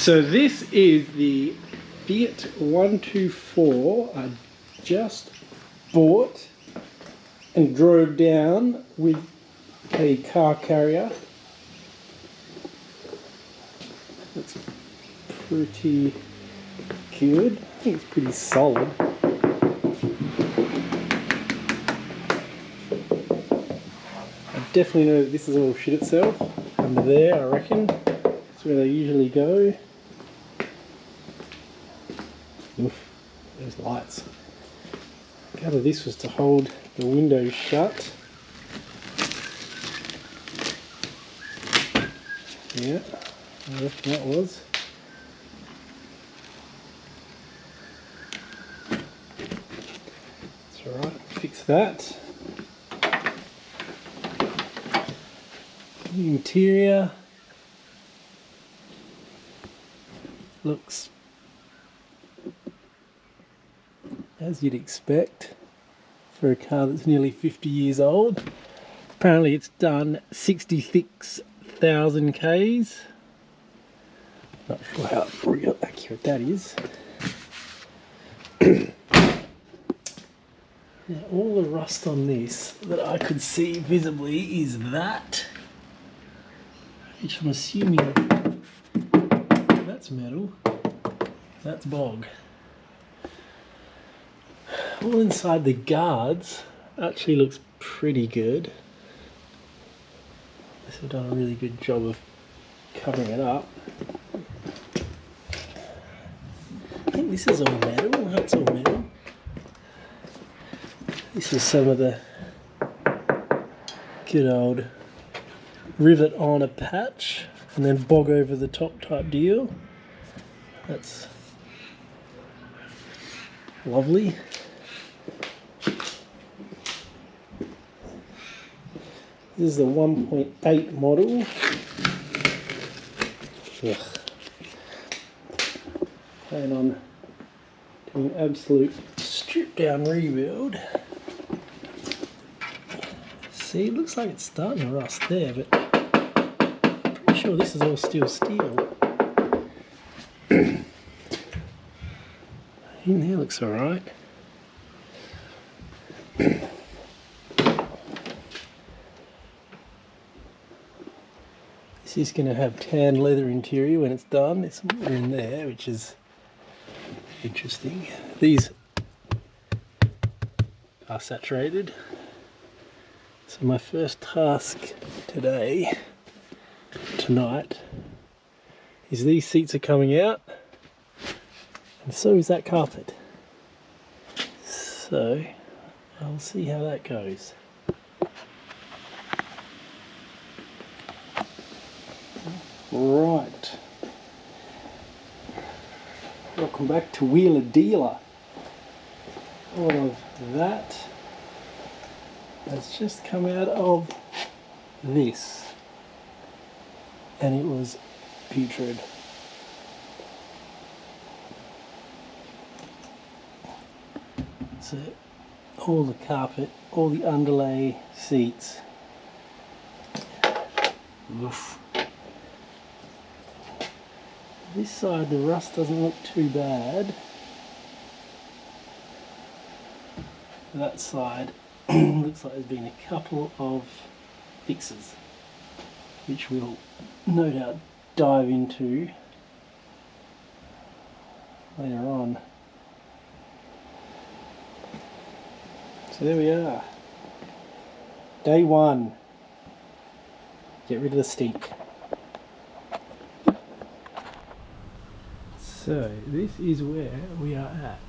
So this is the Fiat 124 I just bought and drove down with a car carrier. It's pretty good. I think it's pretty solid. I definitely know that this is all shit itself. Under there, I reckon. That's where they usually go. Oof, those lights. I gather this was to hold the windows shut. Yeah, I reckon that was. It's alright, fix that. The interior looks as you'd expect for a car that's nearly 50 years old. Apparently it's done 66,000 Ks. Not sure how real accurate that is. Now all the rust on this that I could see visibly is that, which I'm assuming that's metal, that's bog. All inside the guards actually looks pretty good. They've done a really good job of covering it up. I think this is all metal. That's all metal. This is some of the good old rivet on a patch and then bog over the top type deal. That's lovely. This is the 1.8 model. Ugh. Plan on doing absolute strip down rebuild. See, it looks like it's starting to rust there, but I'm pretty sure this is all still steel. In there looks alright. This is going to have tan leather interior when it's done. There's some more in there, which is interesting. These are saturated. So my first task tonight, is these seats are coming out, and so is that carpet. So I'll see how that goes. Right, welcome back to Wheeler Dealer. All of that has just come out of this, and it was putrid. So all the carpet, all the underlay seats. Oof. This side, the rust doesn't look too bad. That side looks like there's been a couple of fixes, which we'll no doubt dive into later on. So there we are. Day one. Get rid of the stink. So this is where we are at.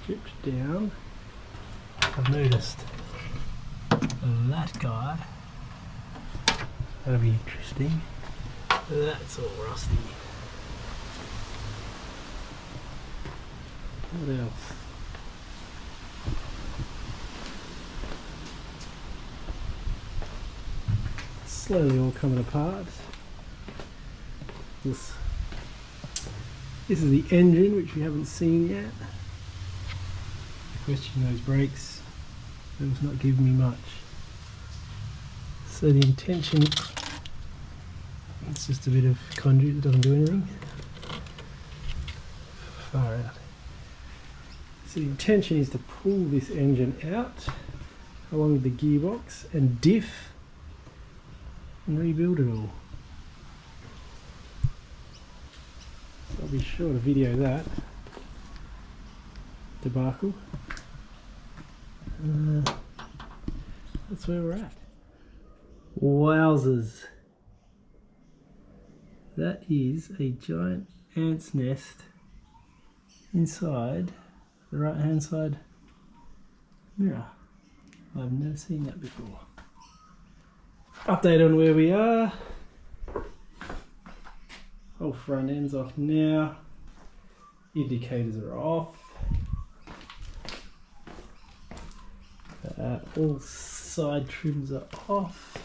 Stripped down. I've noticed that guy. That'll be interesting. That's all rusty. What else? Slowly all coming apart. This is the engine, which we haven't seen yet. Question those brakes. Those not giving me much. So the intention It's just a bit of conduit that doesn't do anything. Far out. So the intention is to pull this engine out along with the gearbox and diff and rebuild it all. So I'll be sure to video that debacle. That's where we're at. Wowzers. That is a giant ant's nest inside the right hand side mirror. I've never seen that before. Update on where we are. Whole front end's off now. Indicators are off. All side trims are off.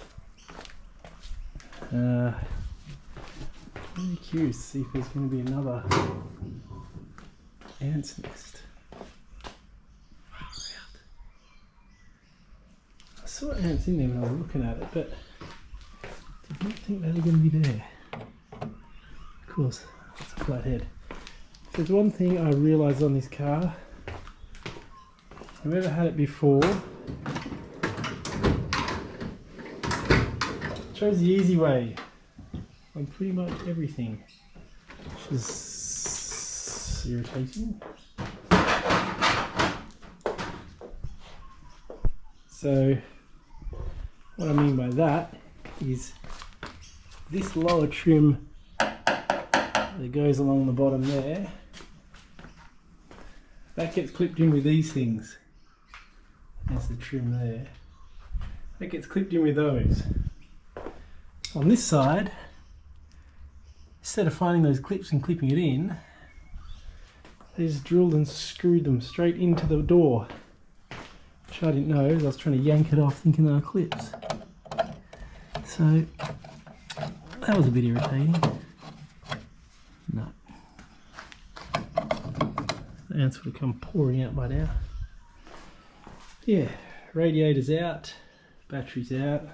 Really curious to see if there's going to be another ant's nest. I saw ants in there when I was looking at it, but did not think they were going to be there. Of course, it's a flat head. There's one thing I realised on this car. I've never had it before. Chose the easy way on pretty much everything, which is irritating. So what I mean by that is this lower trim that goes along the bottom there, that gets clipped in with these things. There's the trim there. That gets clipped in with those. On this side, instead of finding those clips and clipping it in, they just drilled and screwed them straight into the door. Which I didn't know, I was trying to yank it off thinking they were clips. So, that was a bit irritating. No. The ants would have come pouring out by now. Yeah, radiator's out, battery's out.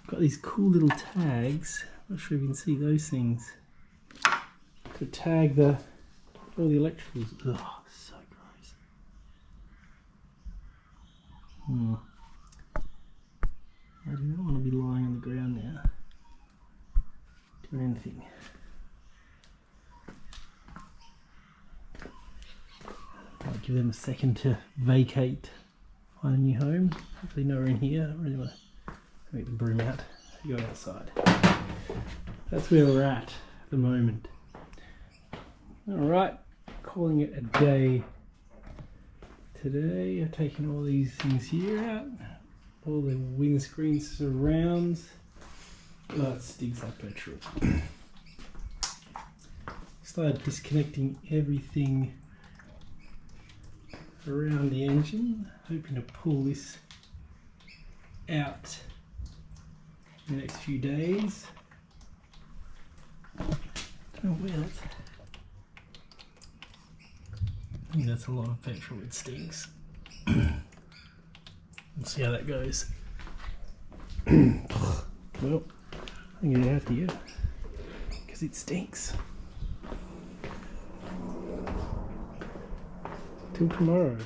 Got these cool little tags. I'm not sure if you can see those things. To tag all the electricals. Ugh, so gross. I do not want to be lying on the ground now doing anything. I'll give them a second to vacate, find a new home. Hopefully nowhere in here. I don't really want to make the broom out. Go outside. That's where we're at the moment. Alright, calling it a day today. I've taken all these things here out. All the windscreen surrounds. Oh, it stinks like petrol. Started disconnecting everything around the engine, hoping to pull this out in the next few days. Don't know where that's. I think that's a lot of petrol, it stinks. We'll see how that goes. Well, I'm gonna get out here because it stinks. Till tomorrow.